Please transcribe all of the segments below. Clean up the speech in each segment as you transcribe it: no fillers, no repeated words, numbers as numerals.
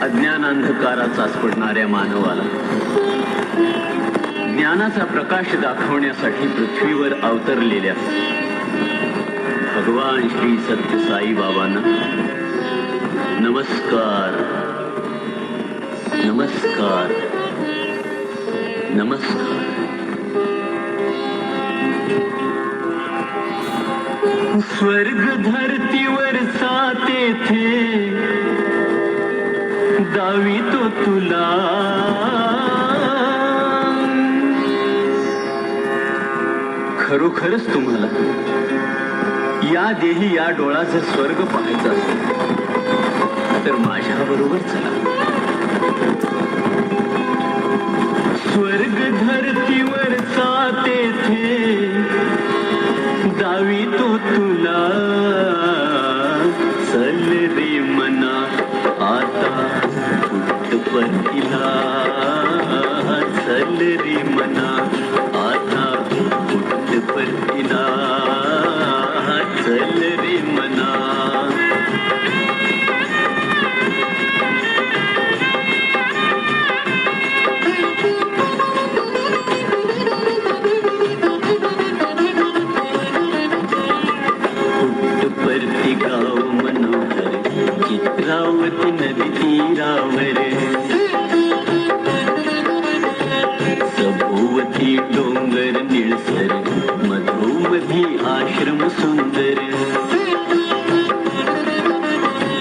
अज्ञानांधकाराचा पडणाऱ्या मानवाला ज्ञानाचा प्रकाश दाखवण्यासाठी पृथ्वीवर अवतरलेल्या भगवान श्री सत्य साई बाबांना नमस्कार, नमस्कार, नमस्कार. स्वर्ग धरतीवरचा तेथे दावी तो तुला, खरोखरच तुम्हाला या देही या डोळा जर स्वर्ग पाहायचा असेल तर माझ्या बरोबर चला. स्वर्ग धरतीवरचा तेथे दावी तो तुला, चल रे मना आता पुट्टपर्तीला, चल रे मना आता पुट्टपर्तीला, चल रे मना. पुट्टपर्ती गाव मनोहर चित्रावती नदी तीरावर, सभोवती डोंगर निळसर मधोमधी आश्रम सुंदर.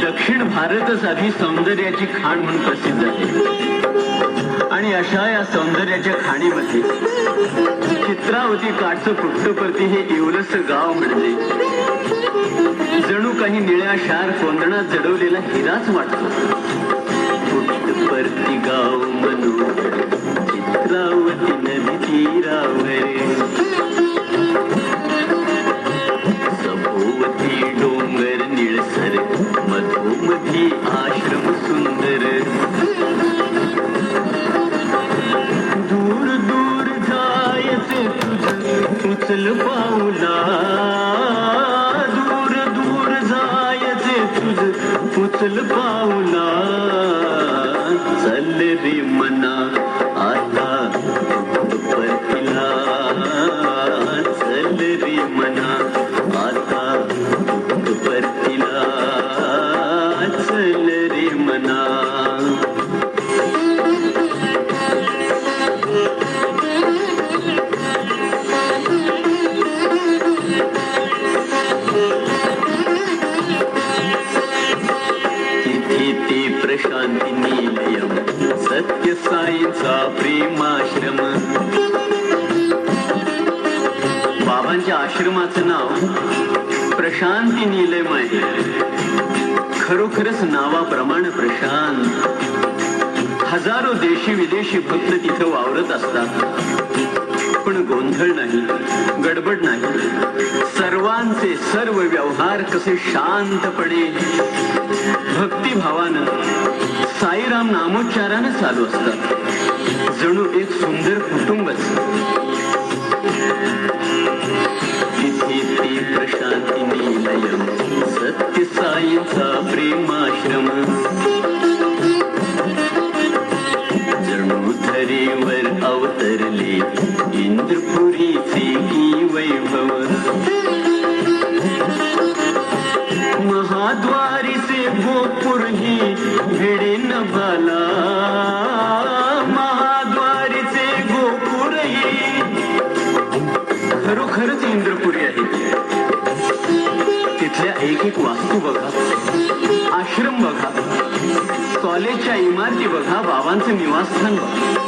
दक्षिण भारतच आधी सौंदर्याची खाण म्हणून प्रसिद्ध आहे आणि अशा या सौंदर्याच्या खाणीमध्ये चित्रावती काठचं पुट्टपर्ती हे एवढंच गाव म्हणजे जणू काही निळ्या शार कोंदणात जडवलेला हिराच वाटतो. पुट्टपर्ती गाव मनोहर चित्रावती नदी तीरावर, सभोवती डोंगर निळसर मधोमधी आश्रम सुंदर. दूर दूर जायचे तुझ उचल पाऊला, दूर दूर जायचे तुझ उचल पाऊला, चल रे मना आता पुट्टपर्तीला, चल रे मना आता पुट्टपर्तीला, चल रे मना. तिथे ते प्रशांती निलयम सत्य साईंचा प्रेमाश्रम. बाबांच्या आश्रमाचं नाव प्रशांती निलयम आहे. खरोखरच नावाप्रमाणे प्रशांत. हजारो देशी विदेशी भक्त तिथं वावरत असतात, पण गोंधळ नाही, गडबड नाही. सर्वांचे सर्व व्यवहार कसे शांतपणे भक्तिभावानं साईराम नामोच्चारानं चालू असतात, जणू एक सुंदर कुटुंबच. तिथे ते प्रशांती निलयम सत्य साईंचा प्रेमाश्रम, जणू धरेवर अवतरले इंद्रपुरीचे की वैभव. महाद्वारीचे गोपुर ही भिडे न भाला, महाद्वारीचे गोपुर ही खरोखरच इंद्रपुरी आहे. तिथल्या एक एक वास्तू बघा, आश्रम बघा, कॉलेजच्या इमारती बघा, बाबांचं निवासस्थान बघा,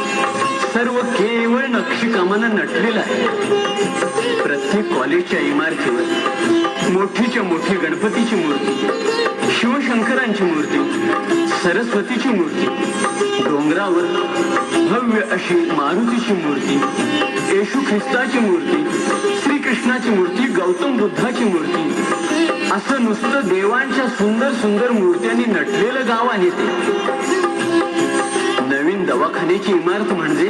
सर्व केवळ नक्षीकामानं नटलेलं आहे. प्रत्येक कॉलेजच्या इमारतीवर मोठीच्या मोठी गणपतीची मूर्ती, शिवशंकरांची मूर्ती, सरस्वतीची मूर्ती, डोंगरावर भव्य अशी मारुतीची मूर्ती, येशू ख्रिस्ताची मूर्ती, श्रीकृष्णाची मूर्ती, गौतम बुद्धाची मूर्ती, असं नुसतं देवांच्या सुंदर सुंदर मूर्त्यांनी नटलेलं गाव आहे ते. नवीन दवाखान्याची इमारत म्हणजे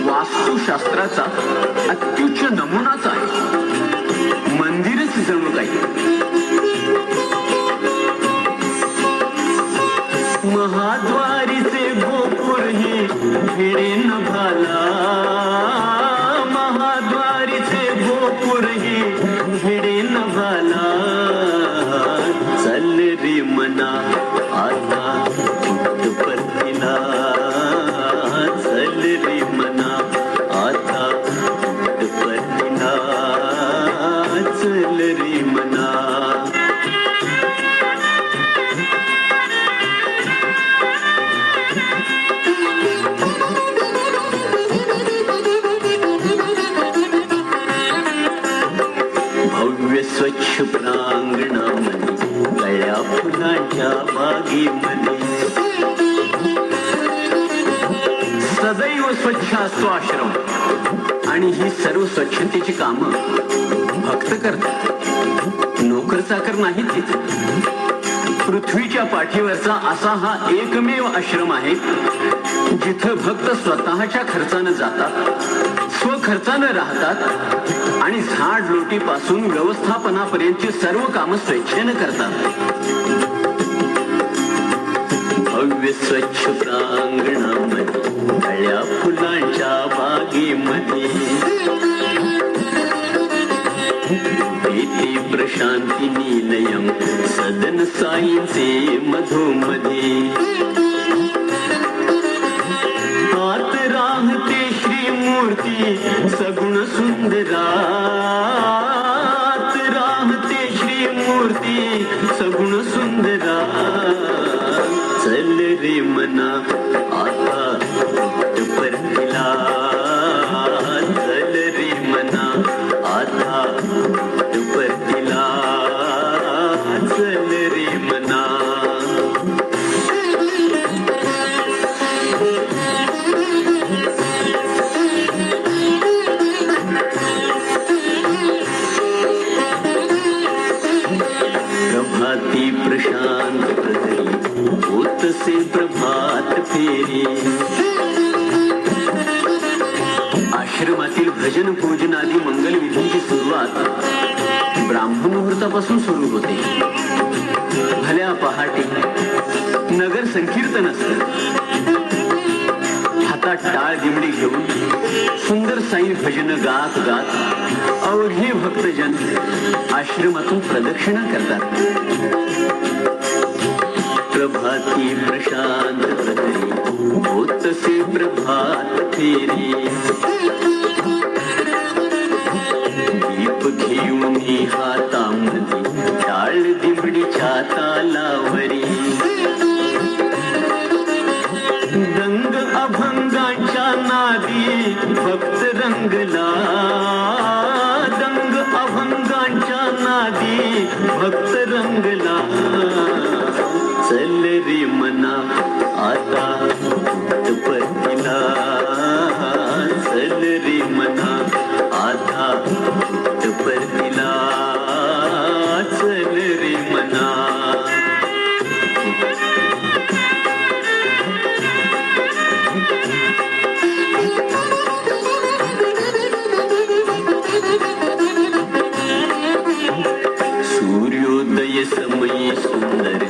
वास्तुशास्त्राचा अत्युच्च नमुनाच आहे. मंदिरच जणू काही. महाद्वारीचे गोपुर हे भिडे न भाला, महाद्वारीचे गोपुर हे भिडे न भाला. चल रे मना आता परतीला, चल रे मना आता परतीला, चल रे मना. भव्य स्वच्छ प्रांगणामध्ये गळ्या फुलांच्या बागेमध्ये सदैव स्वच्छ असतो आश्रम. आणि ही सर्व स्वच्छतेची कामं भक्त करतात, नोकर चाकर नाहीत तिथे. पृथ्वीच्या पाठीवरचा असा हा एकमेव आश्रम आहे जिथं भक्त स्वतःच्या खर्चानं जातात, स्वखर्चानं राहतात आणि झाड लोटीपासून व्यवस्थापनापर्यंतची सर्व कामं स्वेच्छेनं करतात. भव्य स्वच्छ प्रांगणामध्ये गळ्या फुलांच्या बागेमध्ये भीती प्रशांती निलयम सदन साईंचे मधोमधी. आत राहते श्रीमूर्ती सगुण सुंदरा, आत राहते श्रीमूर्ती सगुण सुंदरा. चल रे मना आता परतीला, चल रे मना आता परतीला, चल रे मना. प्रभाती प्रशांत प्रहरी होतसे प्रभात फेरी. आश्रमातील भजन पूजनादी मंगलविधींची सुरुवात ब्राह्ममुहूर्तापासून सुरू होते. भल्या पहाटे नगर संकीर्तन असतं. हातात टाळ दिमडी घेऊन सुंदर साई भजन गात गात अवघे भक्तजन आश्रमातून प्रदक्षिणा करतात. प्रभाती प्रशांत प्रहरी होतसे प्रभात फेरी. दीप घेऊन हातामध्ये टाळ दिमडीच्या तालावरी. दंग अभंगांच्या नादी भक्त रंगला, दंग अभंगांच्या नादी भक्त रंगला. चल रे मना आता परतीला, चल रे मना आता परतीला, चल रे मना. सूर्योदय समयी सुंदर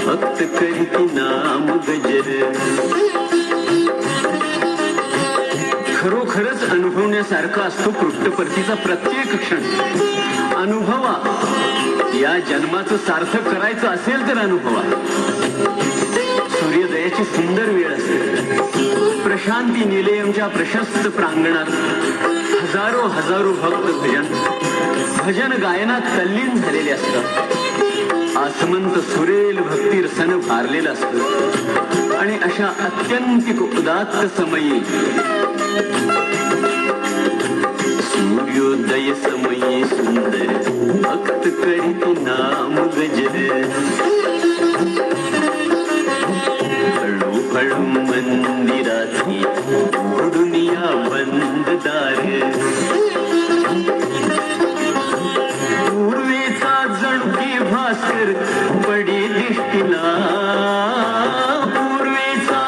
भक्त करती नाम गजर. खरोखरच अनुभवण्यासारखा असतो कृष्णपर्तीचा प्रत्येक क्षण. अनुभवा, या जन्माचं सार्थक करायचं असेल तर अनुभवा. सूर्योदयाची सुंदर वेळ असते. प्रशांती निलयमच्या प्रशस्त प्रांगणात हजारो हजारो भक्त भजन गायनात तल्लीन झालेले असतात. आसमंत सुरेल भक्तीर सन भारलेलं असतं. आणि अशा अत्यंतिक उदात्त समयी सूर्योदय समयी सुंदर भक्त करीत नाम गजर. हळूहळू मंदिराची दुनिया बंद दार. पूर्वेचा जणकी भास्कर पडे दिष्टीला, पूर्वेचा.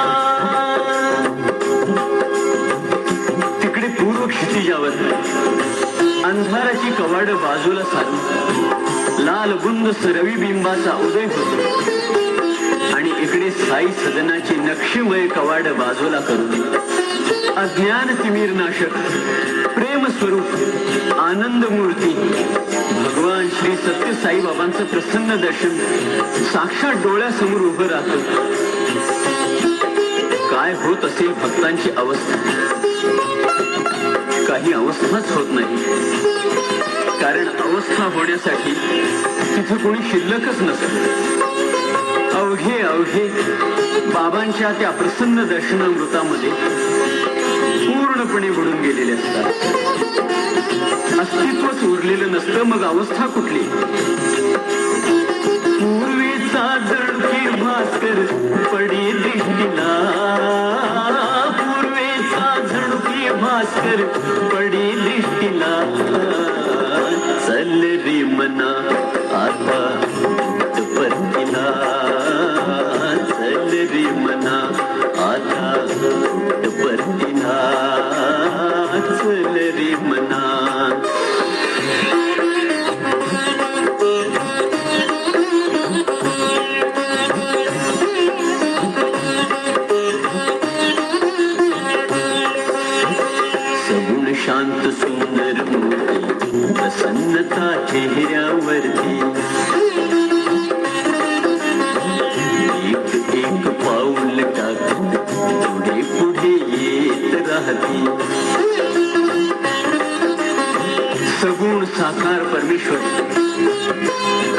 तिकडे पूर्व क्षितिजावर अंधाराची कवाड बाजूला सारून लाल बुंद रविबिंबाचा उदय होतो. आणि इकडे स्थायी सदनाची नक्षीमय कवाड बाजूला करून अज्ञान तिमीर नाशक प्रेम स्वरूप आनंद मूर्ती भगवान श्री सत्य साईबाबांचं प्रसन्न दर्शन साक्षात डोळ्यासमोर उभं राहतं. काय होत असेल भक्तांची अवस्था? काही अवस्थाच होत नाही, कारण अवस्था होण्यासाठी तिथे कोणी शिल्लकच नसतं. अवघे अवघे बाबांच्या त्या प्रसन्न दर्शनामृतामध्ये पूर्णपणे बुडून गेलेले असतात. अस्तित्वच उरलेलं नसतं, मग अवस्था कुठली? पूर्वेचा जणके भास्कर पडी दृष्टीला, पूर्वेचा जणके भास्कर पडी दृष्टीला, चल रे मना आता परतीला, चल रे मना आता परतीला, चल रे मना. सगुण शांत सुंदर मूर्ती प्रसन्नता चेहऱ्यावरती, एक एक पाऊल टाकत पुढे पुढे येत राहती. सगुण साकार परमेश्वर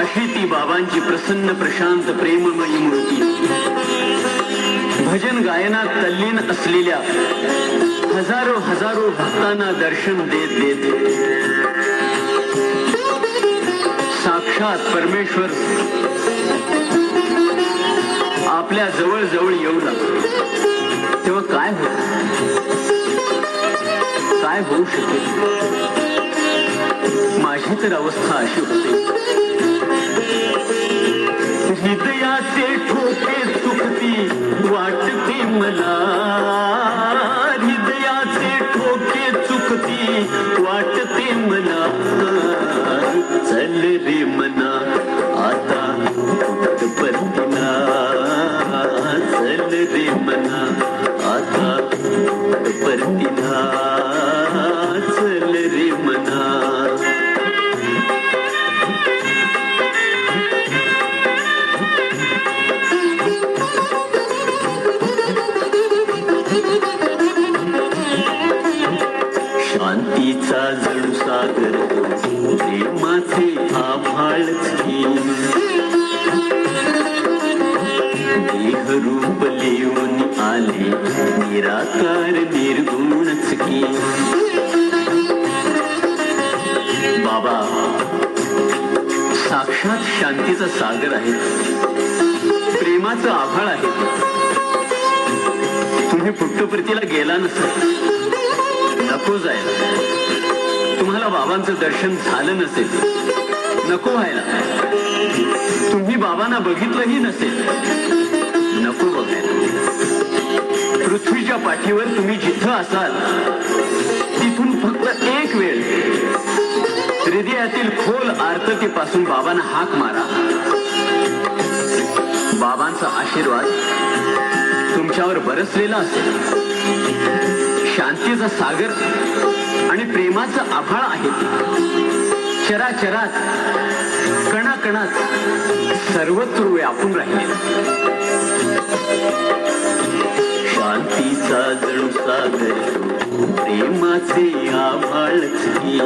अशी ती बाबांची प्रसन्न प्रशांत प्रेममयी मूर्ती भजन गायनात तल्लीन असलेल्या हजारो हजारो भक्तांना दर्शन देत देत साक्षात परमेश्वर आपल्या जवळ जवळ येऊ लागतो. तेव्हा काय होत? काय होऊ शकेल? माझी तर अवस्था अशी होते, हृदयाचे ठोके चुकती वाटते मला, हृदयाचे ठोके चुकती वाटते मला, चल रे मना आता परतीला, चल रे मना आता परतीला, चल रे मना. शांतीचा जणू सागर प्रेमाचे आभाळच की, देह रूप लिहून आले निराकार निर्गुणच की. बाबा साक्षात शांतीचा सागर आहे, प्रेमाचं आभाळ आहे. तुम्ही पुट्टपर्तीला गेला नसेल, नको जायला. तुम्हाला बाबांचं दर्शन झालं नसेल, नको व्हायला. तुम्ही बाबांना बघितलंही नसेल, नको बघायला. पृथ्वीच्या पाठीवर तुम्ही जिथं असाल तिथून फक्त एक वेळ हृदयातील खोल आर्ततेपासून बाबांना हाक मारा. बाबांचा आशीर्वाद तुमच्यावर बरसलेला असेल. शांतीचा सागर आणि प्रेमाचं आभाळ आहे. चराचरात कणाकणात सर्वत्र व्यापून राहिले. शांतीचा जणू सागर प्रेमाचे आभाळच की,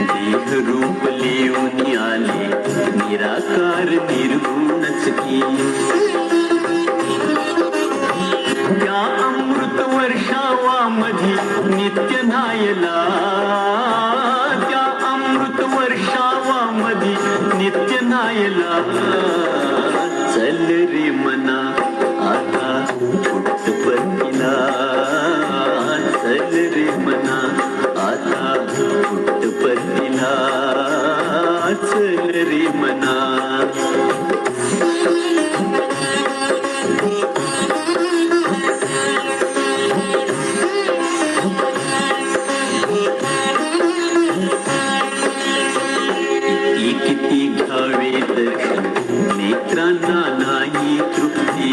देह रूप लिहून आले निराकार निर्गुणच की. त्या अमृत वर्षावामधी नित्य नायला, त्या अमृत वर्षावामधी नित्य नायला, चल रे मना आता पुट्टपर्तीला, चल रे मना आता पुट्टपर्तीला, चल रे मना. नेत्रांना नाही तृप्ती,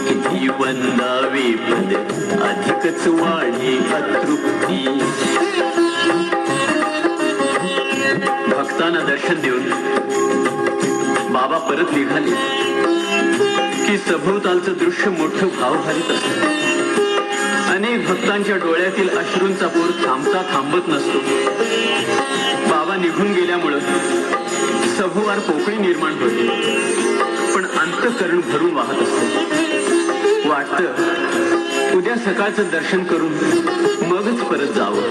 किती वंदावे पद अधिकच वाढे अतृप्ती. भक्तांना दर्शन देऊन बाबा परत निघाले की सभोवतालचं दृश्य मोठं भावभारित असतं. अनेक भक्तांच्या डोळ्यातील अश्रूंचा पूर थांबता थांबत नसतो. बाबा निघून गेल्यामुळं सभोवार पोकळी निर्माण होते, पण अंतःकरण भरून वाहत असते. वाटतं उद्या सकाळचं दर्शन करून मगच परत जावं.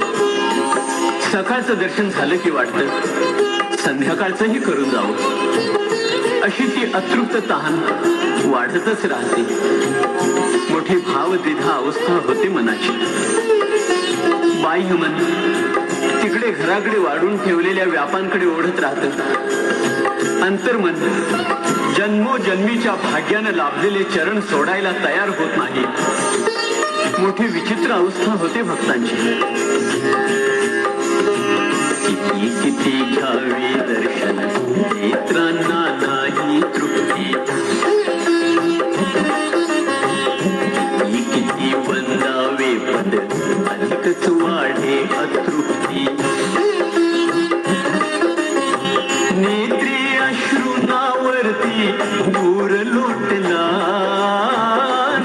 सकाळचं दर्शन झालं की वाटतं संध्याकाळचंही करून जावं. अशी ती अतृप्त तहान वाढतच राहते. मोठी भावद्विधा अवस्था होते मनाची. बाह्य मन तिकडे घराकडे वाढून ठेवलेल्या व्यापांकडे ओढत राहतं. अंतर्मन जन्मोजन्मीच्या भाग्यानं लाभलेले चरण सोडायला तयार होत नाही. मोठी विचित्र अवस्था होते भक्तांची. किती किती घ्यावे दर्शन नेत्रांना नाही तृप्ती, किती वंदावे पद अधिकच वाढे अतृप्ती. नेत्री अश्रुनावरती पूर लोटला,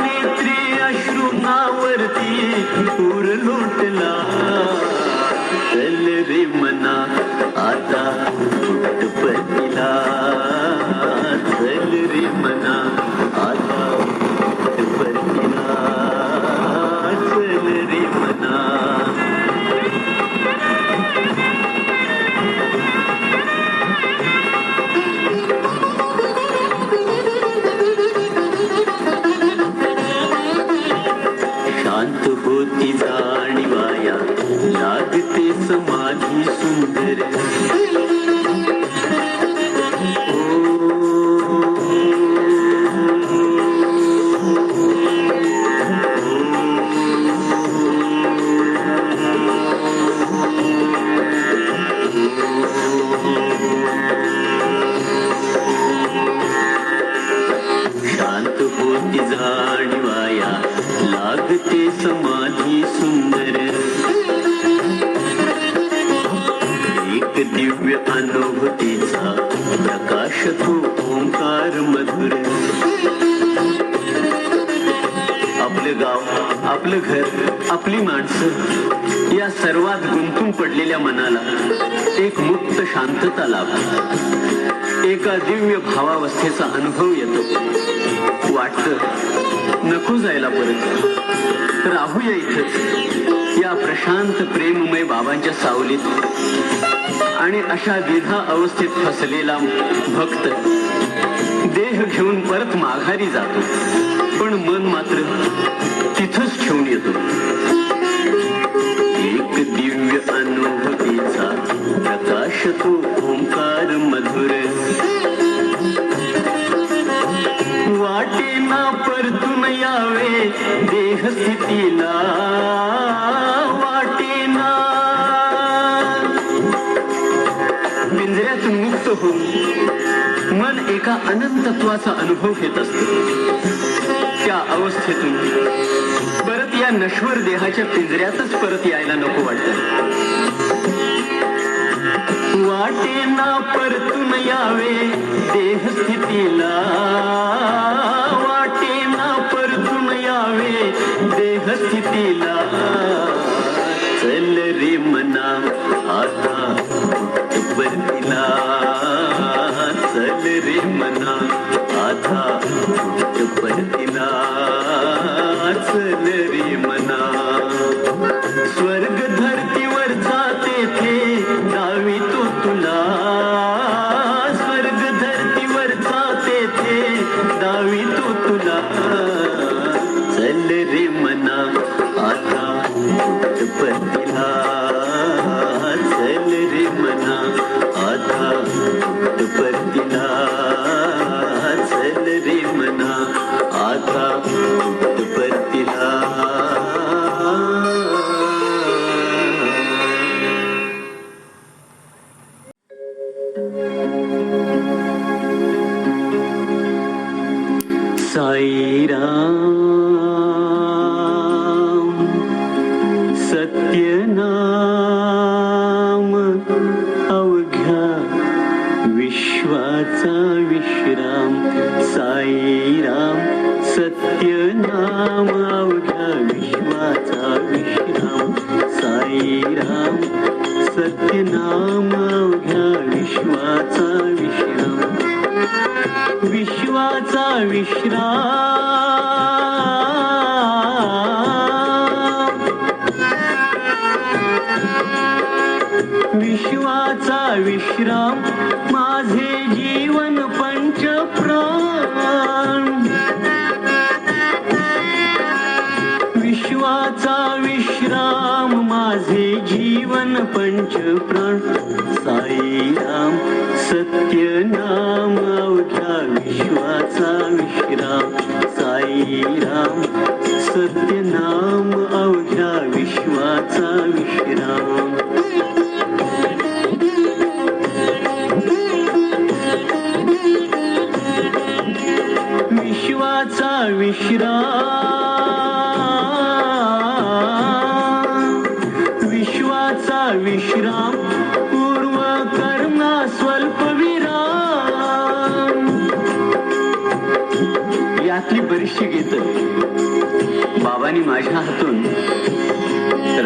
नेत्री अश्रुनावरती पूर लोटला. चल रे मना आता पुटपतीला, चल रे मना आता पुटपतीला, चल रे मना. शांत होती जाणीवाया लागते समाधी सुंदर. शांत होती जाणीवाया लागते समाधी सुंदर. एक दिव्य अनुभूतीचा प्रकाश तो ओंकार मधुर. आपलं गाव, आपलं घर, आपली माणसं या सर्वात गुंतून पडलेल्या मनाला एक मुक्त शांतता लाभते. एका दिव्य भावावस्थेचा अनुभव येतो. वाटतं नको जायला परत, राहूया इथंच या प्रशांत प्रेममय बाबांच्या सावलीत. आणि अशा द्विधा अवस्थेत फसलेला भक्त देह घेऊन परत माघारी जातो, पण मन मात्र तिथंच ठेवून येतो. एक दिव्य अनुभूतीचा प्रकाश तो ओंकार मधुर. वाटे ना परतून यावे देह स्थितीला, वाटे ना पिंजऱ्यातून मुक्त होऊन मन एका अनंतत्वाचा अनुभव घेत असते. त्या अवस्थेतून परत या नश्वर देहाच्या पिंजऱ्यातच परत यायला नको वाटतं. वाटे ना परतून यावे देह स्थितीला, वाटे ना परतून यावे देह स्थितीला. चल रे मना आता पुटपतीला, चल रे मना आता पुटपतीला, चल रे मना. स्वर्ग धरतीवरचा तेथे दावी तो तुला, स्वर्ग धरतीवरचा तेथे दावी तो तुला. चल रे मना आता पुटपतीला, चल रे मना आता पुटपतीला, चल रे मना आता पुटपतीला. साईराम सत्यनाम अवघ्या विश्वाचा विश्राम. साईराम सत्यनाम अवघ्या विश्वाचा विश्राम. साईराम सत्यनाम अवघ्या विश्वाचा विश्राम. विश्वाचा विश्राम. विश्वाचा विश्राम माझे जीवन पंचप्राण. विश्वाचा विश्राम माझे जीवन पंचप्राण. साईराम सत्यनाम अवघ्या विश्वाचा विश्राम. साईराम सत्यनाम अवघ्या विश्वाचा विश्राम. विश्वाचा विश्राम. विश्वाचा विश्राम पूर्व कर्मा स्वल्प विराम. यातली बरीचशी गीत बाबांनी माझ्या हातून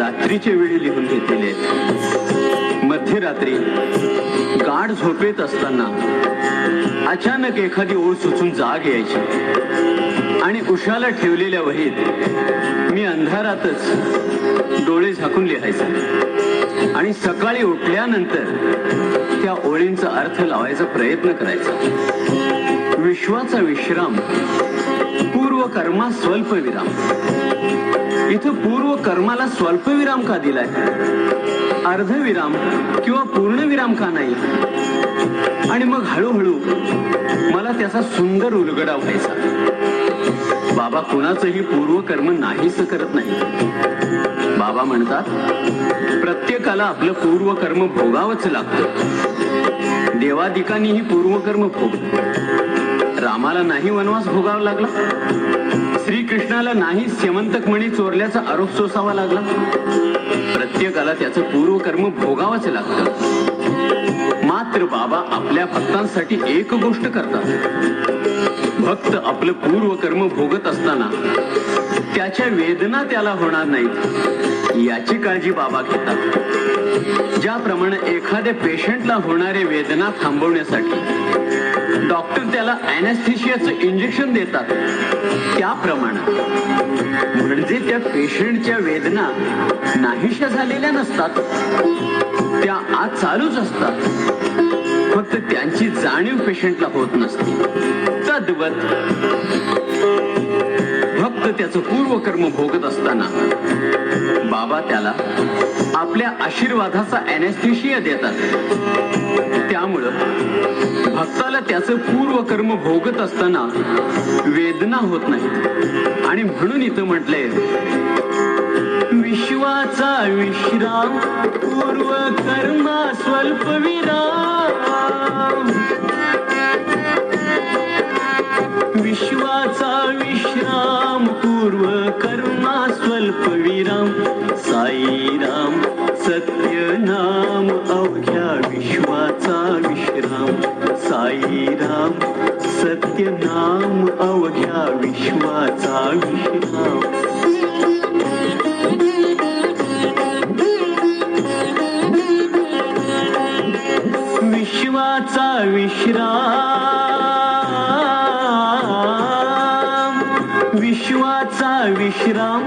रात्रीच्या वेळी लिहून घेतलेले आहेत. मध्यरात्री गाढ झोपेत असताना अचानक एखादी ओळ सुचून जाग यायची आणि उशाला ठेवलेल्या वहीत मी अंधारातच डोळे झाकून लिहायचे आणि सकाळी उठल्यानंतर त्या ओळींचा अर्थ लावायचा प्रयत्न करायचा. विश्वाचा विश्राम पूर्व कर्मा स्वल्प विराम. इथं पूर्व कर्माला स्वल्प विराम का दिलाय? अर्धविराम किंवा पूर्ण विराम का नाही? आणि मग हळूहळू मला त्याचा सुंदर उलगडा व्हायचा. बाबा कुणाचंही पूर्वकर्म नाहीच करत नाही. बाबा म्हणतात प्रत्येकाला आपलं पूर्वकर्म भोगावंच लागतं. देवादिकांनीही पूर्वकर्म भोगलं. रामाला नाही वनवास भोगावा लागला. श्रीकृष्णाला नाही स्यमंतक मणी चोरल्याचा आरोप सोसावा लागला. प्रत्येकाला त्याचं पूर्वकर्म भोगावंच लागतं. मात्र बाबा आपल्या भक्तांसाठी एक गोष्ट करतात. भक्त आपलं पूर्वकर्म भोगत असताना त्याच्या वेदना त्याला होणार नाहीत याची काळजी बाबा घेतात. ज्याप्रमाणे एखाद्या पेशंटला होणाऱ्या वेदना थांबवण्यासाठी डॉक्टर त्याला अॅनेस्थेशियाचं इंजेक्शन देतात, त्याप्रमाणे म्हणजे त्या पेशंटच्या वेदना नाहीशा झालेल्या नसतात, त्या आज चालूच असतात. फक्त त्यांची जाणीव पेशंटला होत नसते. तद्वत भक्त त्याचं पूर्वकर्म भोगत असताना बाबा त्याला आपल्या आशीर्वादाचा अॅनेस्थेशिया देतात. त्यामुळं भक्ताला त्याचं पूर्वकर्म भोगत असताना वेदना होत नाही. आणि म्हणून इथं म्हटलंय विश्वाचा विश्राम पूर्व कर्मा स्वल्प विराम. विश्वाचा विश्राम पूर्व कर्मा स्वल्प विराम. साईराम सत्यनाम अवघ्या विश्वाचा विश्राम. साईराम सत्यनाम अवघ्या विश्वाचा विश्राम. विश्वाचा विश्राम. विश्वाचा विश्राम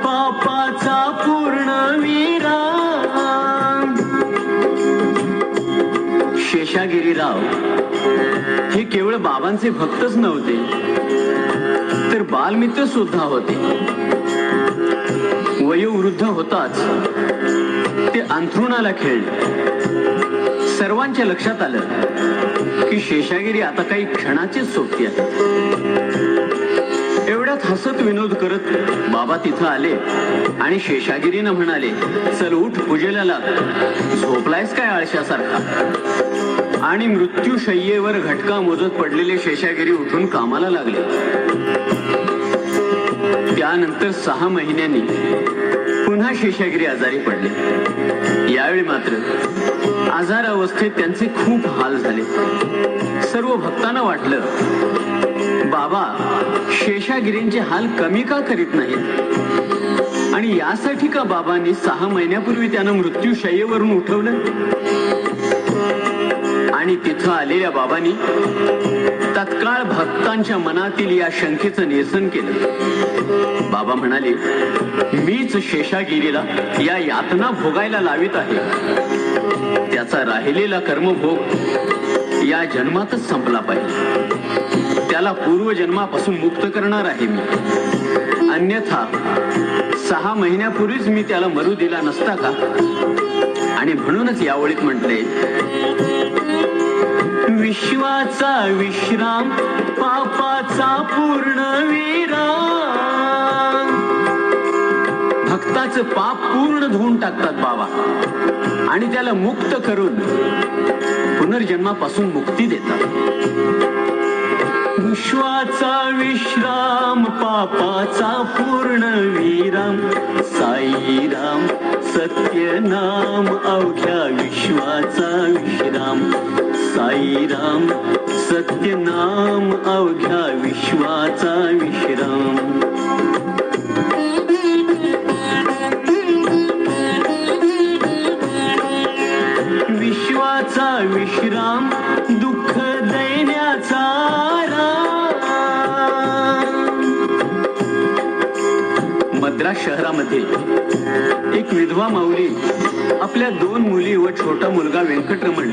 पापाचा पूर्ण विराम. शेषागिरीराव हे केवळ बाबांचे भक्तच नव्हते, तर बालमित्र सुद्धा होते. वयोवृद्ध होताच ते अंथरुणाला खेळले. सर्वांच्या लक्षात आलं की शेषागिरी आता काही क्षणाचीच सोबती आहे. एवढ्यात हसत विनोद करत बाबा तिथं आले आणि शेषागिरीनं म्हणाले, चल उठ पूजेला लाग. झोपलायस काय आळशासारखा? आणि मृत्यूशय्येवर घटका मोजत पडलेले शेषागिरी उठून कामाला लागले. त्यानंतर 6 महिन्यांनी पुन्हा शेषागिरी आजारी पडले. यावेळी मात्र आजारावस्थेत त्यांचे खूप हाल झाले. सर्व भक्तांना वाटलं, बाबा शेषागिरींचे हाल कमी का करीत नाहीत, आणि यासाठी का बाबांनी 6 महिन्यापूर्वी त्यांना मृत्यूशय्येवरून उठवलं. आणि तिथं आलेल्या बाबांनी तत्काळ भक्तांच्या मनातील या शंकेचं निरसन केलं. बाबा म्हणाले, मीच शेषागिरीला या यातना भोगायला लावित आहे. त्याचा राहिलेला कर्मभोग या जन्मातच संपला पाहिजे. त्याला पूर्वजन्मापासून मुक्त करणार आहे मी. अन्यथा 6 महिन्यापूर्वीच मी त्याला मरू दिला नसता का. आणि म्हणूनच यावळीत म्हटले, विश्वाचा विश्राम पापाचा पूर्ण विराम. भक्ताचं पाप पूर्ण धुवून टाकतात बाबा आणि त्याला मुक्त करून पुनर्जन्मापासून मुक्ती देतात. विश्वाचा विश्राम पापाचा पूर्ण विराम. साईराम सत्य नाम अवघ्या विश्वाचा विश्राम. साईराम सत्य नाम अवघ्या विश्वाचा विश्राम. विश्वाचा विश्राम दुःख दैन्याचा मद्रास शहरामध्ये एक विधवा माऊली आपल्या 2 मुली व छोटा मुलगा व्यंकटरमण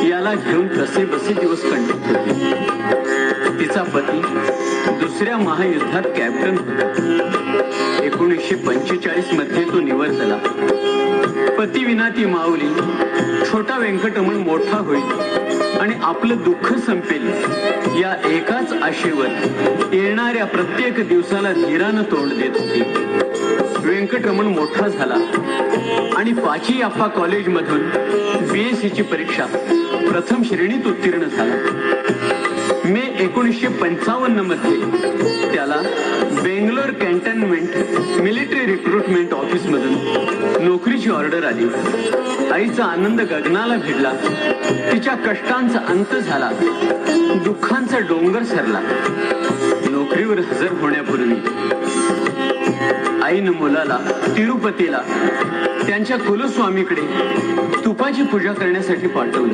याला घेऊन कसे बसे दिवस कंटित होती. तिचा पती दुसऱ्या महायुद्धात कॅप्टन होता. 1945 मध्ये तो निवर्तला. पती विना ती माऊली छोटा व्यंकटरमण मोठा होईल आणि आपलं दुःख संपेल या एकाच आशेवर येणाऱ्या प्रत्येक दिवसाला धीरानं तोंड देत होती. व्यंकटरमण मोठा झाला आणि पाची अप्पा कॉलेज मधून BSc ची परीक्षा प्रथम श्रेणीत उत्तीर्ण झाला. मे 1955 मध्ये त्याला Bangalore cantonment military recruitment office मधून नोकरीची ऑर्डर आली. आईचा आनंद गगनाला भिडला. तिच्या कष्टांचा अंत झाला. दुःखांचा डोंगर सरला. नोकरीवर हजर होण्यापूर्वी आईनं मुलाला तिरुपतीला त्यांच्या कुलस्वामीकडे तुपाची पूजा करण्यासाठी पाठवलं.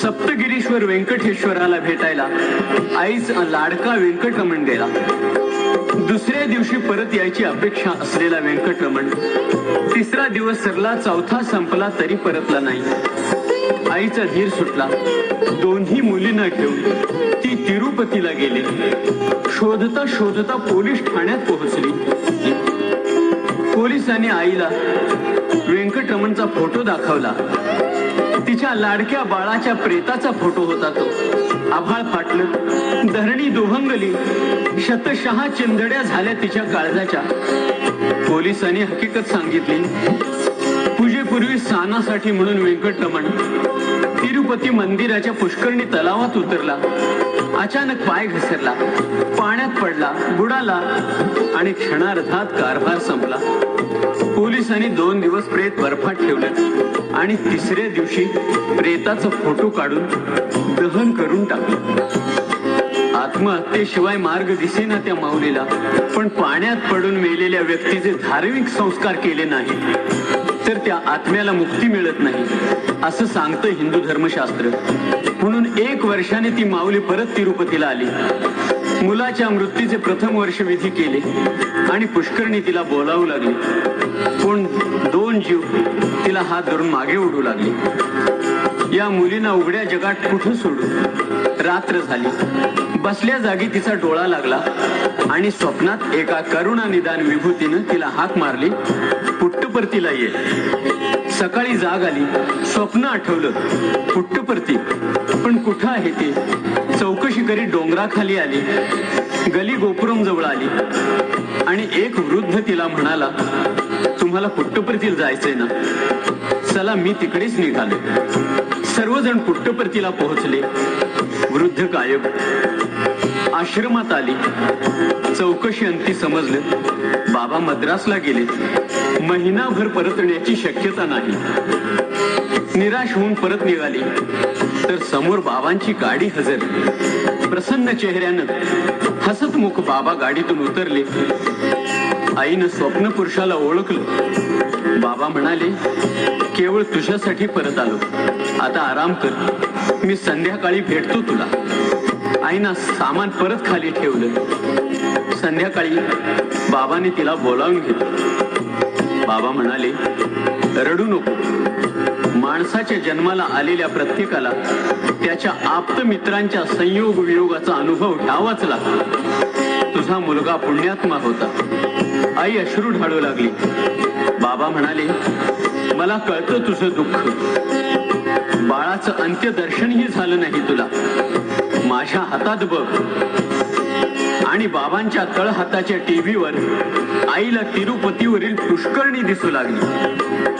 सप्तगिरीश्वर व्यंकटेश्वराला भेटायला आईचा लाडका व्यंकटरमण गेला. दुसऱ्या दिवशी परत यायची अपेक्षा असलेला व्यंकटरमण 3रा दिवस सरला, 4था संपला तरी परतला नाही. आईचा धीर सुटला. दोन्ही मुलींना घेऊन ती तिरुपतीला गेली. शोधता शोधता पोलीस ठाण्यात पोहोचली. पोलिसांनी आईला व्यंकटरमणचा फोटो दाखवला. तिच्या लाडक्या बाळाच्या प्रेताचा फोटो होता तो. आभाळ फाटलं, धरणी दुभंगली, शतशः चिंधड्या झाल्या तिच्या काळजाच्या. पोलिसांनी हकीकत सांगितली. पूजेपूर्वी स्नानासाठी म्हणून व्यंकटरमण तिरुपती मंदिराच्या पुष्करणी तलावात उतरला. अचानक पाय घसरला, पाण्यात पडला, बुडाला आणि क्षणार्धात कारभार संपला. पोलिसांनी 2 दिवस प्रेत बर्फात ठेवलं आणि 3ऱ्या दिवशी प्रेताचा फोटो काढून दहन करून टाकलं. आत्महत्येशिवाय मार्ग दिसेना त्या माऊलीला. पण पाण्यात पडून मेलेल्या व्यक्तीचे धार्मिक संस्कार केले नाही तर त्या आत्म्याला मुक्ती मिळत नाही असं सांगतं हिंदू धर्मशास्त्र. म्हणून 1 वर्षाने ती माऊली परत तिरुपतीला आली. मुलाच्या मृत्यूचे प्रथम वर्षविधी केले आणि पुष्करणी तिला बोलावू लागली. पण 2 जीव तिला हात धरून मागे ओढू लागले. या मुलींना उघड्या जगात कुठं सोडू. रात्र झाली. बसल्या जागी तिचा डोळा लागला आणि स्वप्नात एका करुणा निदान विभूतीनं तिला हाक मारली, पुट्टपर्तीला ये. सकाळी जाग आली. स्वप्न आठवलं. पुट्टपर्ती, पण कुठं आहे ते. चौकशी करी डोंगराखाली आली. गली गोपुरम जवळ आली आणि एक वृद्ध तिला म्हणाला, तुम्हाला पुट्टपर्तीला जायचंय ना, चला मी तिकडेच निघालो. सर्वजण पुट्टपर्तीला पोहोचले. वृद्ध गायब. आश्रमात आली. चौकशी अंती समजलं बाबा मद्रासला गेले. महिनाभर परतण्याची शक्यता नाही. निराश होऊन परत निघाली तर समोर बाबांची गाडी हजर. प्रसन्न चेहऱ्यानं हसतमुख बाबा गाडीतून उतरले. आईनं स्वप्न पुरुषाला ओळखलं. बाबा म्हणाले, केवळ तुझ्यासाठी परत आलो. आता आराम कर, मी संध्याकाळी भेटतो तुला. आईनं सामान परत खाली ठेवलं. संध्याकाळी बाबाने तिला बोलावून घेतलं. बाबा म्हणाले, रडू नको. माणसाच्या जन्माला आलेल्या प्रत्येकाला त्याच्या आप्त मित्रांच्या संयोग वियोगाचा अनुभव घ्यावाच लागतो. तुझा मुलगा पुण्यात्मा होता. आई अश्रू ढाळू लागली. बाबा म्हणाले, मला कळतं तुझं दुःख. बाळाचं अंत्यदर्शनही झालं नाही तुला. माझ्या हातात बघ. आणि बाबांच्या तळहाताच्या टीव्हीवर आईला तिरुपतीवरील पुष्करणी दिसू लागली.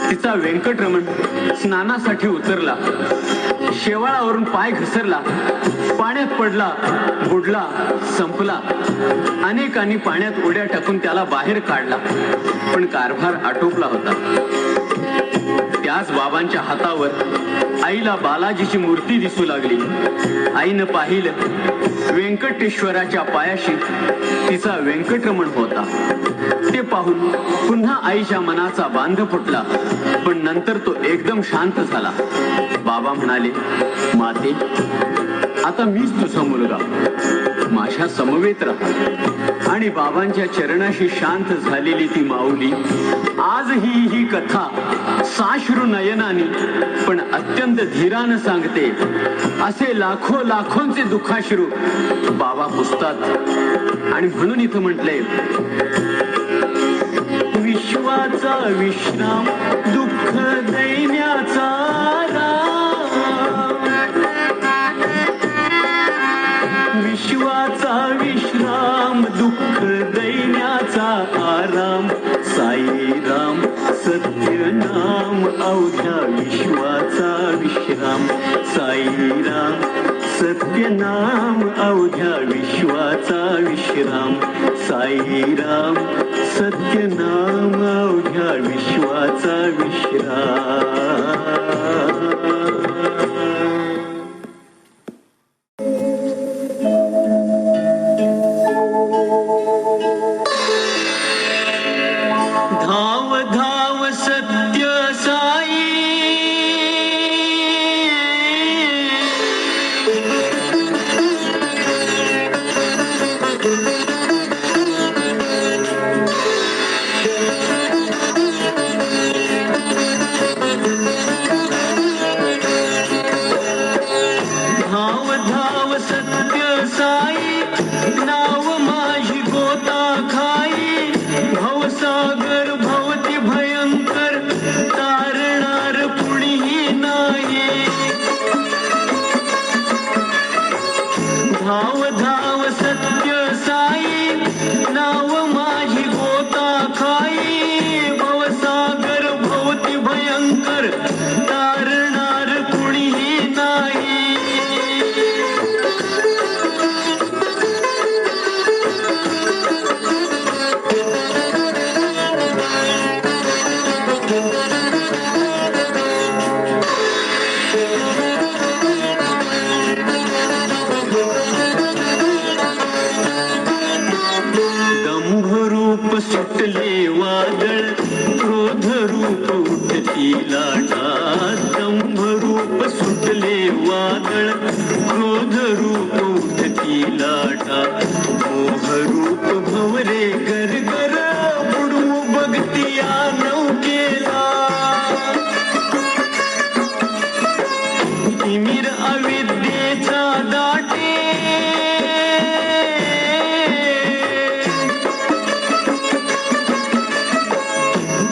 तिचा व्यंकटरमण स्नानासाठी उतरला. शेवाळावरून पाय घसरला. पाण्यात पडला, बुडला, संपला. अनेकांनी पाण्यात उड्या टाकून त्याला बाहेर काढला, पण कारभार आटोपला होता. त्याच बाबांच्या हातावर आईला बालाजीची मूर्ती दिसू लागली. आईनं पाहिलं, व्यंकटेश्वराच्या पायाशी तिचा व्यंकटरमण होता. ते पाहून पुन्हा आईच्या मनाचा बांध फुटला, पण नंतर तो एकदम शांत झाला. बाबा म्हणाले, माते, आता मीच तुझा मुलगा. माझ्या समवेत राहा. आणि बाबांच्या चरणाशी शांत झालेली ती माऊली आजही ही कथा साश्रू नयनानी पण अत्यंत धीरानं सांगते. असे लाखो लाखोंचे दुःखाश्रू बाबा पुसतात. आणि म्हणून इथं म्हटलंय, विश्वाचा विश्राम दुःख दैन्याचा राम. विश्वाचा विश्राम दुःख दैन्याचा आराम. साईराम सत्य नाम अवघ्या विश्वाचा विश्राम. साईराम सत्य नाम अवघ्या विश्वाचा विश्राम. साईराम सत्य नाम अवघ्या विश्वाचा विश्राम. धाव धाव सत्य साई. धाव धाव सत्य साई. नाव माझी गोता खाई. भवसागर भवती भयंकर तारणार कुणीही नाही. धाव धाव सत्य साई. नाव माझी गोता खाई. भवसागर भवती भयंकर तारणार कुणीही नाही. दंभरूप सुटले वादळ. क्रोध रूप उठती लाटा. दंभरूप सुटले वादळ. क्रोध रूप उठती लाटा. मोहरूप भवरे गरगर. बुडवू बघती या नौकेला. तिमिर अविद्येचा दाटे.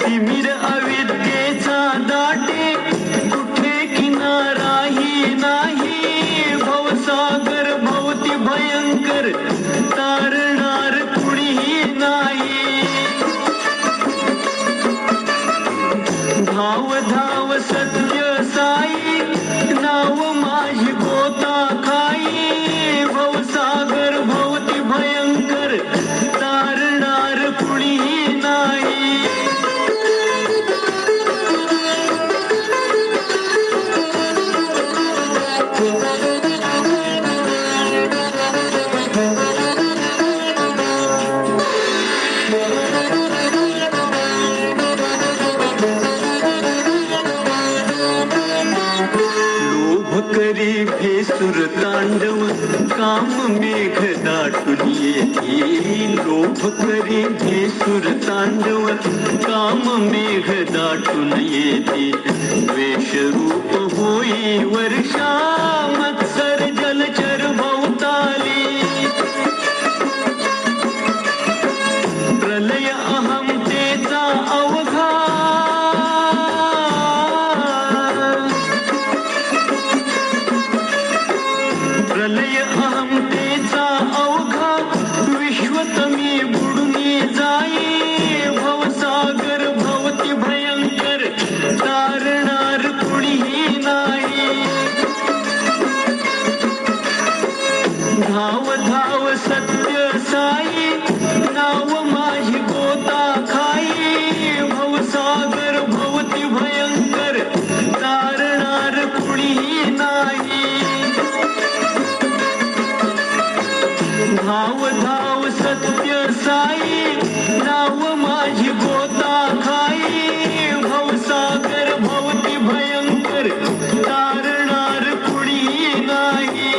तिमिर अविद्येचा दाटे. कुठे किनाराही नाही. भवसागर भवती भयंकर सुर तांडव काम मेघ दाटून येती लोभ करी हे सुर तांडव काम मेघ दाटून येती द्वेष रूप होई वर्षा मत्सर जलचर भोवताली प्रलय अहमतेचा अवघा प्रलय अहमतेचा अवघा विश्वतमी बुडूनी जाई भवसागर भवती भयंकर तारणार कुणीही नाही धाव धाव सत्य साई नाव माझी गोता खाई भवसागर भवती भयंकर तारणार कुणीही नाही धाव धाव सत्य साई नाव माझी गोता खाई भवसागर भवती भयंकर तारणार कुणीही नाही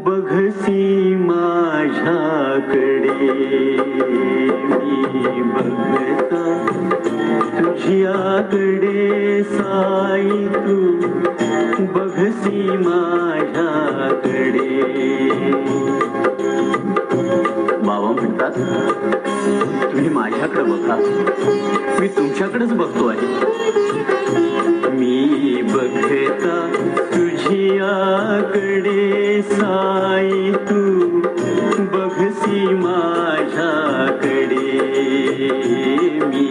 बघसी माझ्याकडे मी बघता तुझ्याकडे साई तू बघसी माझ्याकडे बाबा म्हणतात तुम्ही माझ्याकडे बघा मी तुमच्याकडेच बघतो आहे मी बघता तुझ्याकडे साई तू बघसी माझ्याकडे मी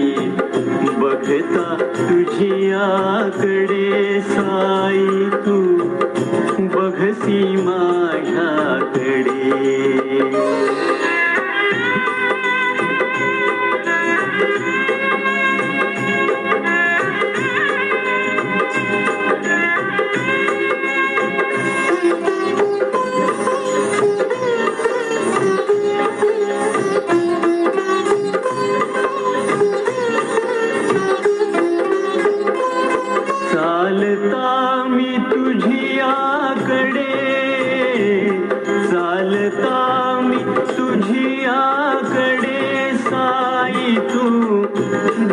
बघता तुझ्याकडे साई तू बघसी माझ्याकडे चालता मी तुझ्याकडे साई तू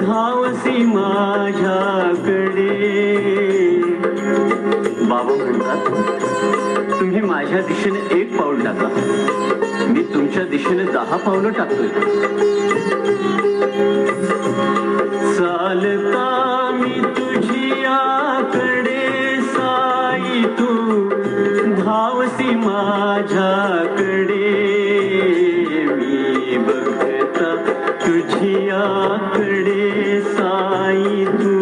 धावसी माझ्याकडे बाबा म्हणतात तुम्ही माझ्या दिशेने एक पाऊल टाका मी तुमच्या दिशेने 10 पावलं टाकतोय चालता मी तुझ्याकडे साई तू धावसी माझ्याकडे मी बघता तुझ्याकडे साई तू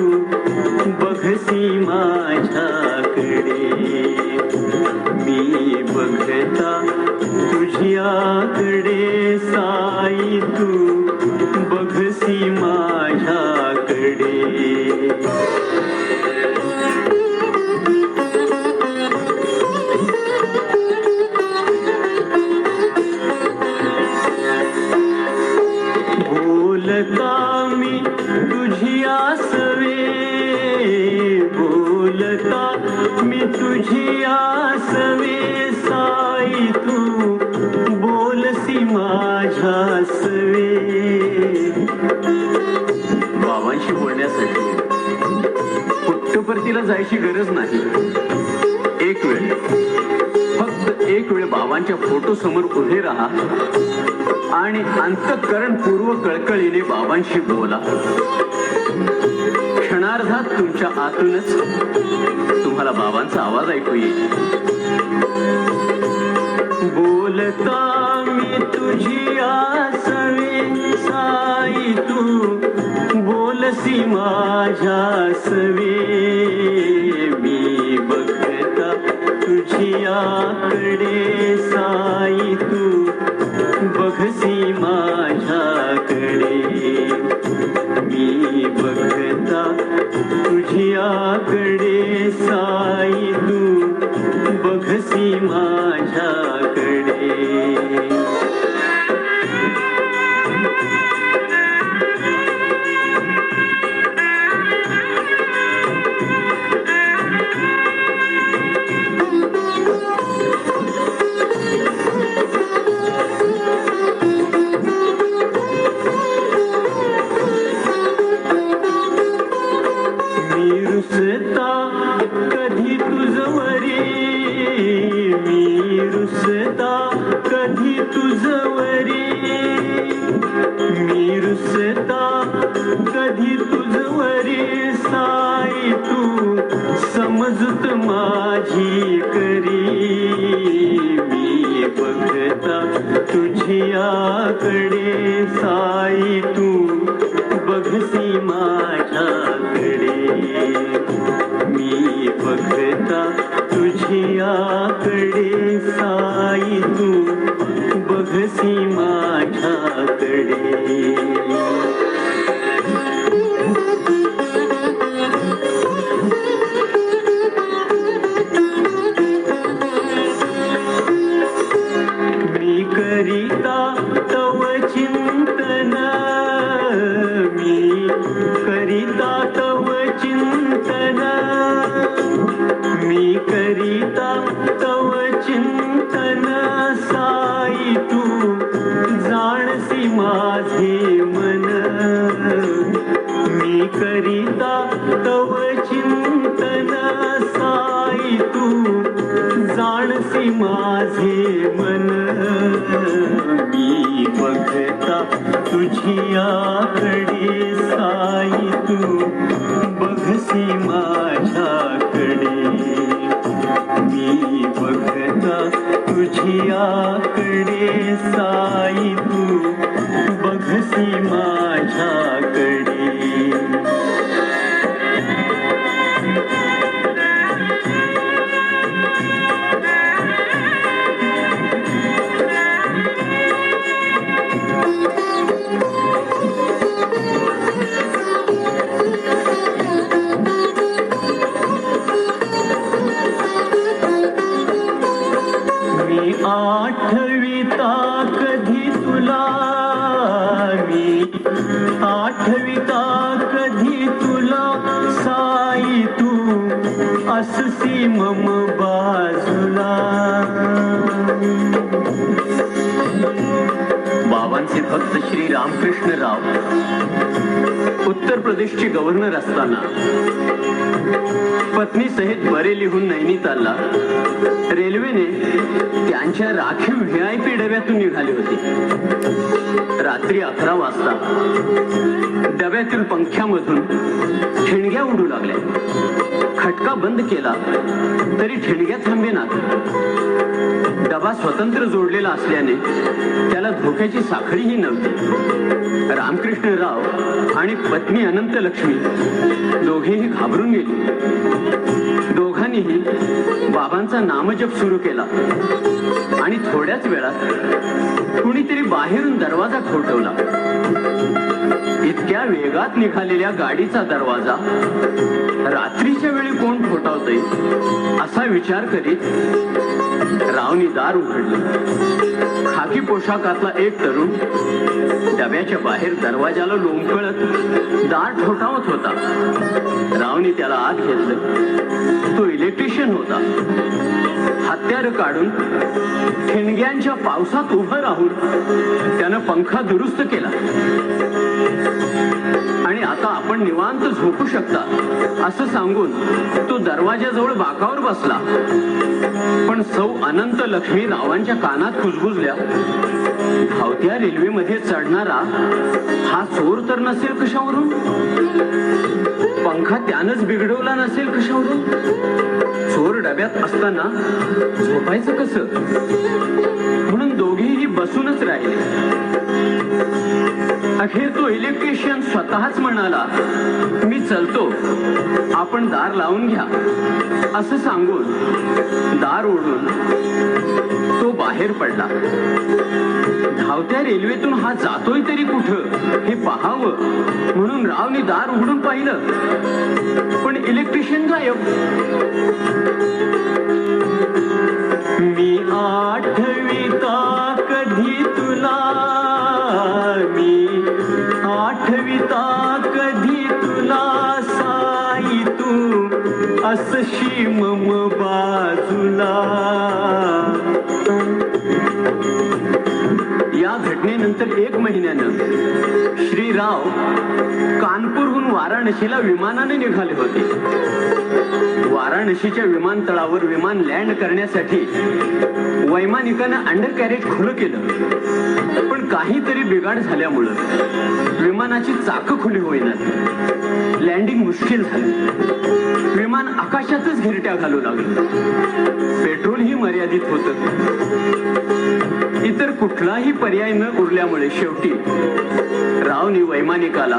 बघसी माझ्याकडे मी बघता तुझ्याकडे साई तू बघसी माझ्याकडे बोलता मी तुझ्यासवे बोलता मी तुझ्यासवे साई तू बोलसी माझ्या आसवे. बाबांशी बोलण्यासाठी पुट्टपर्तीला जायची गरज नाही. एक वेळ, फक्त एक वेळ बाबांच्या फोटो समोर उभे राहा आणि अंतःकरणपूर्व कळकळीने बाबांशी बोला. क्षणार्धात तुमच्या आतूनच तुम्हाला बाबांचा आवाज ऐकू येईल. बोलता मी तुझी आसवे साई, तू बोलसी माझ्यासवे. मी बघता तुझ्याकडे साई, तू बघसी माझ्याकडे. मी बघता तुझ्याकडे साई, तू बघसी माझ्याकडे. कधी तुझवरी, मी रुसता कधी तुझवरी. मी रुसता कधी तुझवरी साई, तू समजूत माझी करी. मी बघता तुझ्याकडे साई, तू बघसी माझ्याकडे. मी बघता तुझ्याकडे साई, तू बघसी माझ्याकडे. मी करिता तव चिंतन, मी करिता तव चिंतन. मी करिता तव चिंतन साई, तू जाणसी माझे मन. मी करिता तव चिंतन साई, तू जाणसी माझे मन. मी बघता तुझ्याकडे साई, तू बघसी माझ्याकडे. मी बघता तुझ्याकडे साई, तू बघसी माझ्याकडे. आठविता कधी तुला, मी आठविता कधी तुला साई, तू अससी मम बाजूला. बाबांचे भक्त श्री रामकृष्ण राव उत्तर प्रदेशचे गव्हर्नर असताना पत्नी सहित बरेलीहून नैनितालला रेल्वेने त्यांच्या राखीव VIP डब्यातून निघाली होती. रात्री 11 वाजता डब्यातील पंख्यामधून ठिणग्या उडू लागल्या. खटका बंद केला तरी ठिणग्या थांबेनात. डबा स्वतंत्र जोडलेला असल्याने त्याला धोक्याची साखळीही नव्हती. रामकृष्णराव आणि पत्नी अनंतलक्ष्मी दोघेही घाबरून गेले. दोघांनीही बाबांचा नामजप सुरू केला आणि थोड्याच वेळात कुणीतरी बाहेरून दरवाजा ठोठवला. इतक्या वेगात निघालेल्या गाडीचा दरवाजा रात्रीच्या वेळी कोण ठोठावतंय असा विचार करीत रावनी दार उघडले. खाकी पोशाखातला एक तरुण डब्याच्या बाहेर बाहेर दरवाजाला लोंबकळत दार ठोठावत होता. रावने त्याला आत घेतलं. तो इलेक्ट्रिशियन होता. हत्यार काढून ठिणग्यांच्या पावसात उभं राहून त्यानं पंखा दुरुस्त केला. आणि आता आपण निवांत झोपू शकता असं सांगून तो दरवाजाजवळ बाकावर बसला. पण सौ अनंत लक्ष्मी रावांच्या कानात कुजबुजल्या. धावत्या रेल्वेमध्ये चढणारा हा चोर तर नसेल कशावरून? पंखा त्यानंच बिघडवला नसेल कशावरून? चोर डब्यात असताना झोपायचं कसं? म्हणून दोघेही बसूनच राहिले. अखेर तो इलेक्ट्रिशियन स्वतःच म्हणाला, मी चलतो, आपण दार लावून घ्या असं सांगून दार ओढून तो बाहेर पडला. धावत्या रेल्वेतून हा जातोय तरी कुठं हे पाहावं म्हणून रावने दार उघडून पाहिलं. पण इलेक्ट्रिशियन गायब. मी आठविता कधी तुला, मी आठविता कधी तुला, साई तू असशी मम बाजूला. या घटनेनंतर 1 महिन्यानं श्रीराव कानपूरहून वाराणसीला विमानाने निघाले होते. वाराणसीच्या विमानतळावर विमान लँड करण्यासाठी वैमानिकानं अंडर कॅरेज खुलं केलं. पण काहीतरी बिघाड झाल्यामुळं विमानाची चाकं खुली होईनात. लँडिंग मुश्किल झालं. विमान आकाशातच घिरट्या घालू लागलं. पेट्रोलही मर्यादित होतं. इतर कुठलाही पर्याय न उरल्यामुळे शेवटी रावने वैमानिकाला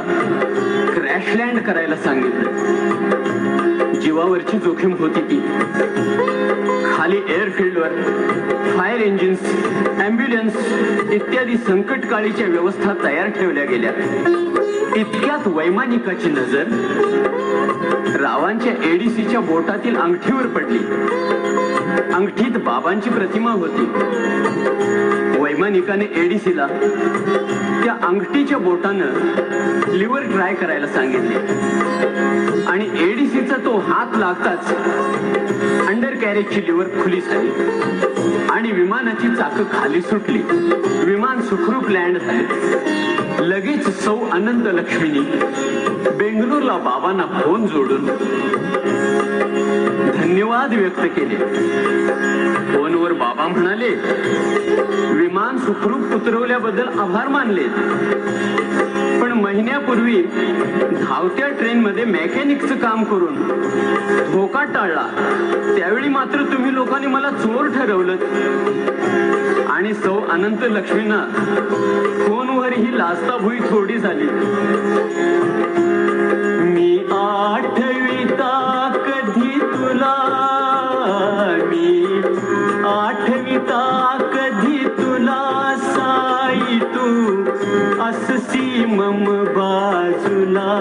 क्रॅश लँड करायला सांगितलं. जीवावरची जोखीम होती ती. खाली एअरफील्डवर फायर इंजिन्स, ॲम्ब्युलन्स इत्यादी संकटकाळीच्या व्यवस्था तयार ठेवल्या गेल्या. इतक्यात वैमानिकाची नजर रावांच्या एडीसीच्या बोटातील अंगठीवर पडली. अंगठीत बाबांची प्रतिमा होती. वैमानिकाने एडीसीला त्या अंगठीच्या बोटानं लिव्हर ट्राय करायला सांगितले आणि एडीसीचा तो हात लागताच अंडर कॅरेजची लिव्हर खुली झाली आणि विमानाची चाकं खाली सुटली. विमान सुखरूप लँड झाले. लगेच सौ अनंत लक्ष्मीनी बेंगलोरला बाबांना फोन जोडून धन्यवाद व्यक्त केले. फोनवर बाबा म्हणाले, विमान सुखरूप उतरवल्याबद्दल आभार मानले. पण महिन्यापूर्वी धावत्या ट्रेनमध्ये मेकॅनिकचं काम करून धोका टाळला. त्यावेळी मात्र तुम्ही लोकांनी मला चोर ठरवलं. आणि सौ अनंत लक्ष्मींना फोनवर ही लाजताभुई थोडी झाली. मी आठविता कधी तुला, मी आठविता कधी तुला, साई तू अससी मम बाजूला.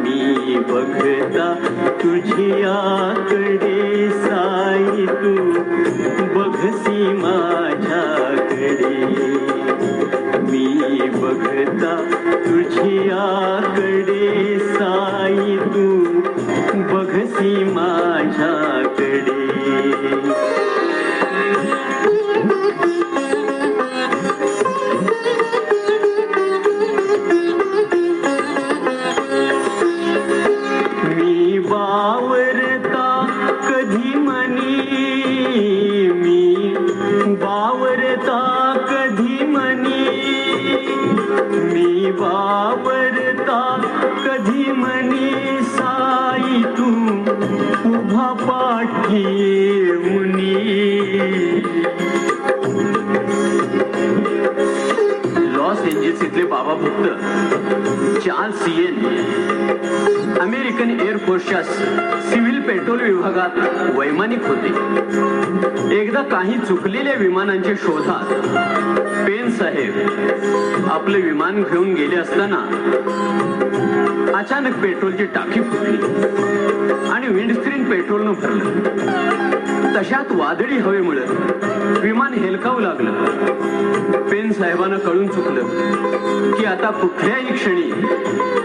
मी बघता तुझ्याकडे, साई तू बघसी माझ्याकडे. मी बघता तुझ्याकडे, साई तू बघसी माझ्याकडे. मी बावरता कधी मनी, मी बावरता कधी मनी, मी बावरता कधी मनी, साई तू उभा पाठी मुनी. लॉस एंजिल्स इथले बाबा भक्त चार्ल्स सीएन अमेरिकन एअरफोर्सच्या सिव्हिल पेट्रोल विभागात वैमानिक होते. एकदा काही चुकलेल्या विमानांच्या शोधात पेन साहेब आपले विमान घेऊन गेले असताना अचानक पेट्रोलची टाकी फुटली आणि विंडस्क्रीन पेट्रोलनं भरलं. तशात वादळी हवेमुळे विमान हेलकावू लागलं. पेन साहेबांना कळून चुकलं की आता कुठल्याही क्षणी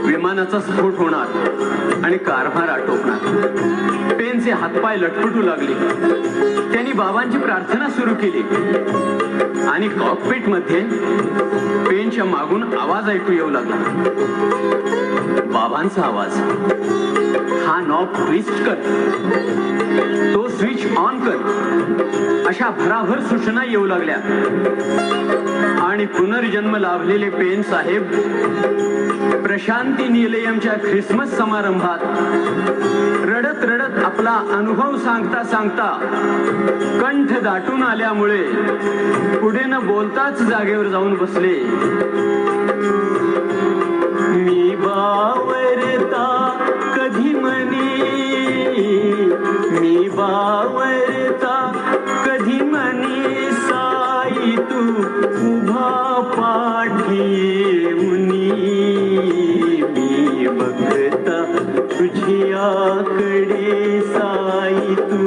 विमानाचा स्फोट होणार आणि कारभार आटोपणार. पेनचे हातपाय लटपटू लागले. त्यांनी बाबांची प्रार्थना सुरू केली आणि कॉकपिट मध्ये पेनच्या मागून आवाज ऐकू येऊ लागला. बाबांचा आवाज, हा नॉब ट्विस्ट कर, तो स्विच ऑन कर, अशा भराभर सूचना येऊ लागल्या. आणि पुनर्जन्म लाभलेले पेन साहेब प्रशांती निलयमच्या ख्रिसमस समारंभात रडत रडत आपला अनुभव सांगता सांगता कंठ दाटून आल्यामुळे पुढे न बोलताच जागेवर जाऊन बसले. मी बावरता कधी म्हणे, मी बावरता कधी म्हणे, साई तू उभा पाठी येऊनी. मी बघता तुझ्याकडे साई तू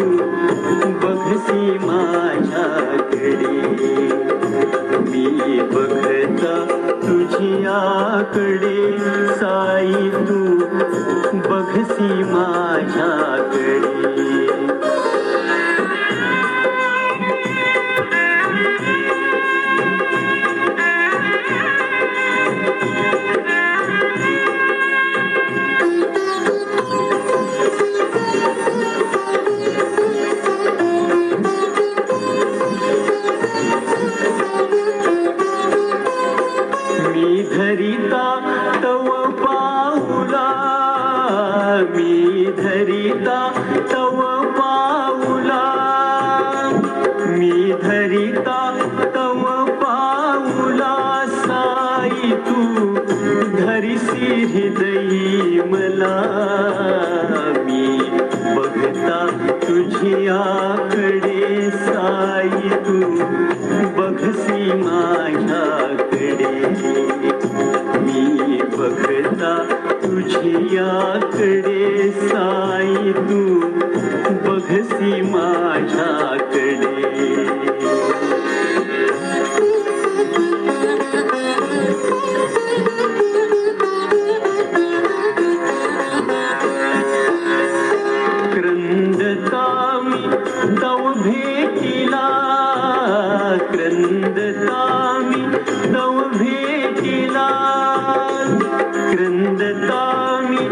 बघसी माझ्याकडे. मी बघता तुझ्याकडे साई तू बघसी माझ्याकडे. धरिता तव पाऊला, मी धरिता तव पाऊला, मी धरिता तव पाऊला, साई तू धरिसी हृदयी मला. मी बघता तुझ्याकडे साई तू बघसी माझ्याकडे. मी बघता तुझ्याकडे साई तू बघसी माझ्याकडे. क्रंदता मी तव भेटीला, क्रंदता मी तव भेटीला, क्रंदता मी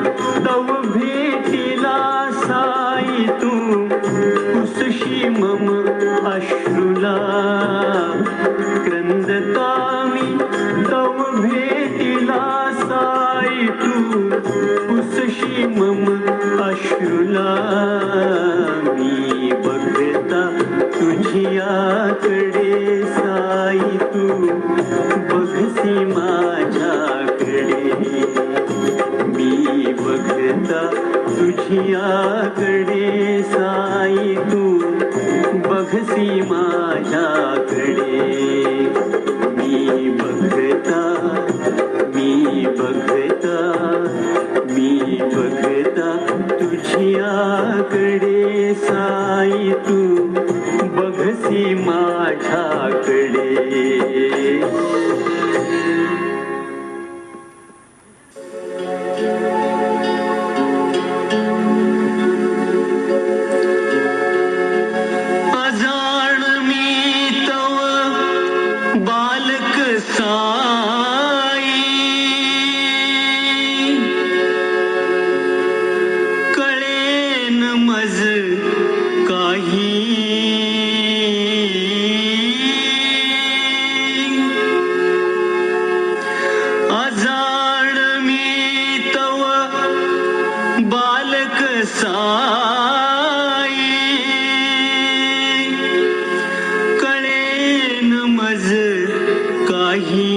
तव भेटीला, साई तू पुसशी मम अश्रुला. क्रंदता मी तव भेटीला, साई तू पुसशी मम अश्रुला. मी बघता तुझ्याकडे साई तू बघसी माझ्याकडे. मी बघता तुझ्याकडे साई तू बघसी माझ्याकडे. मी बघता, मी बघता, मी बघता तुझ्याकडे साई तू बघसी माझ्याकडे. अजाण मी तव बालक साई, कळेन मज काही. अजाण मी तव बालक साई, कळेन मज काही.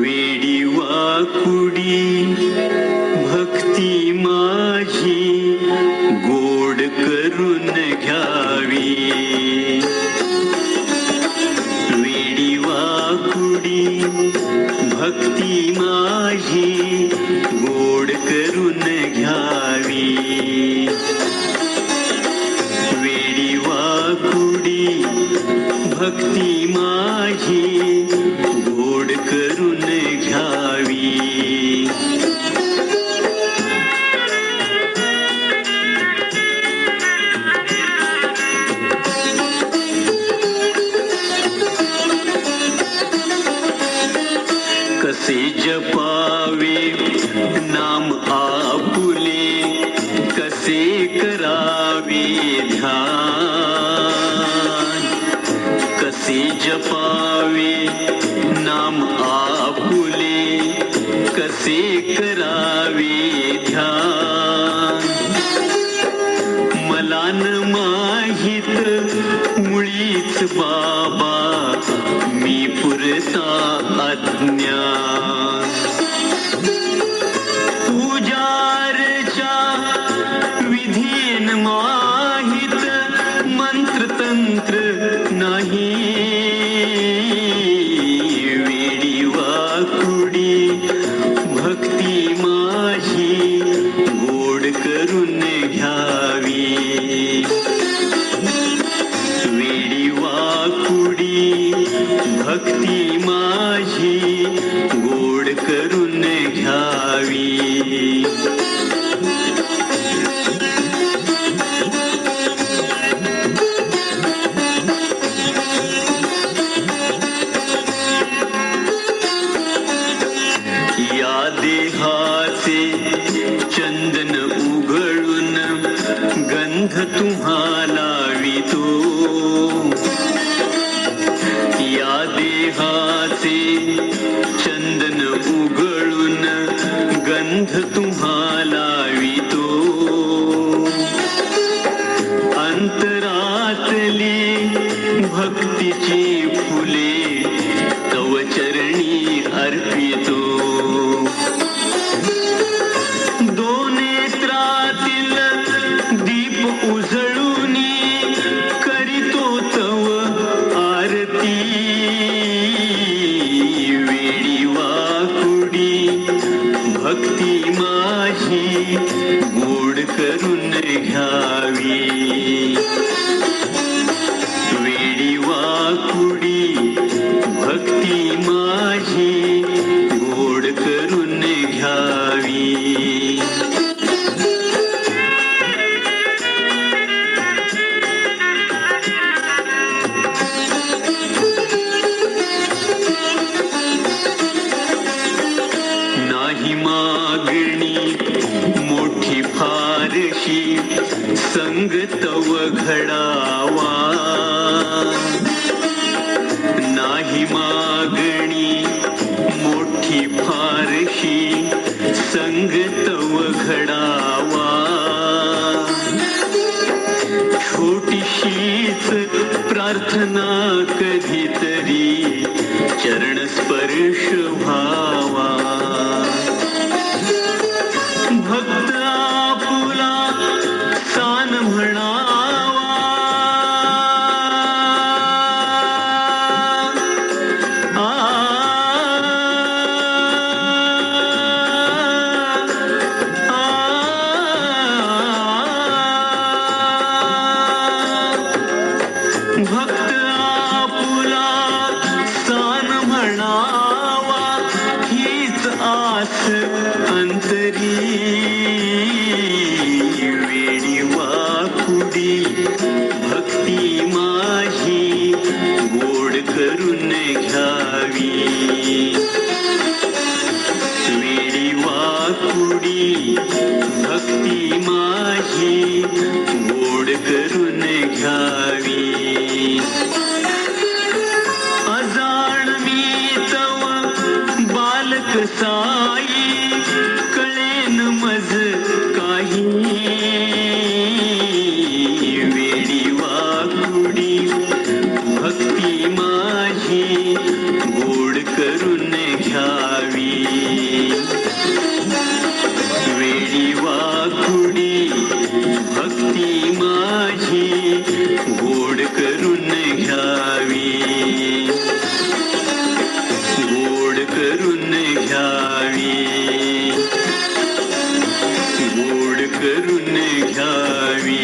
वेडी वाकुडी भक्ती माझी गोड करून घ्यावी. वेडी वाकुडी भक्ती माझी भक्ती माझी गोड करून घ्यावी. कसे जपावे नाम आपुले, कसे करावे ध्यान. कसे जपावे नाम आपुले, कसे करावे ध्यान. मला न माहित मुळीच बाबा, मी पुरता अज्ञान. पूजारच्या विधीन माहित, मंत्र तंत्र नाही. वेडी वाकुडी भक्ती माझी गोड करून घ्यावी. वेडी वाकुडी भक्ती माझी गोड करून घ्यावी. या देहाचे चंदन उघळून गंध तुम्हाला वितो. या देहाचे चंदन उघळून गंध तुम्हाला वितो. अंतरातली भक्तीची फुले तव चरणी अर्पितो. दोन नेत्रातील दीप उजळूनी करीतो तव आरती. वेडी वाकुडी भक्ती माझी गोड करून घ्यावी. वेडी वाकुडी भक्ती माझी गोड करून घ्यावी. नाही मागणी मोठी फारशी, संग तव घडावा. नाही मागणी मोठी फारशी, संग तव घडावा. छोटीशीच प्रार्थना कधीतरी चरण स्पर्श व्हावा. भक्त आपुला सान म्हणावा. भक्त आपुला सान म्हणावा, हीच आस अंतरी. वेडी वाकुडी भक्ती माझी गोड करून घ्यावी. वेडी वाकुडी भक्ती माझी गोड करून घ्यावी. अजाण मी तव बालक साई, कळेन मज काही. वेडी वाकुडी भक्ती माझी गोड करून घ्यावी. वेडी वाकुडी भक्ती माझी गोड करून घ्यावी. गोड करून घ्यावी. गोड करून घ्यावी.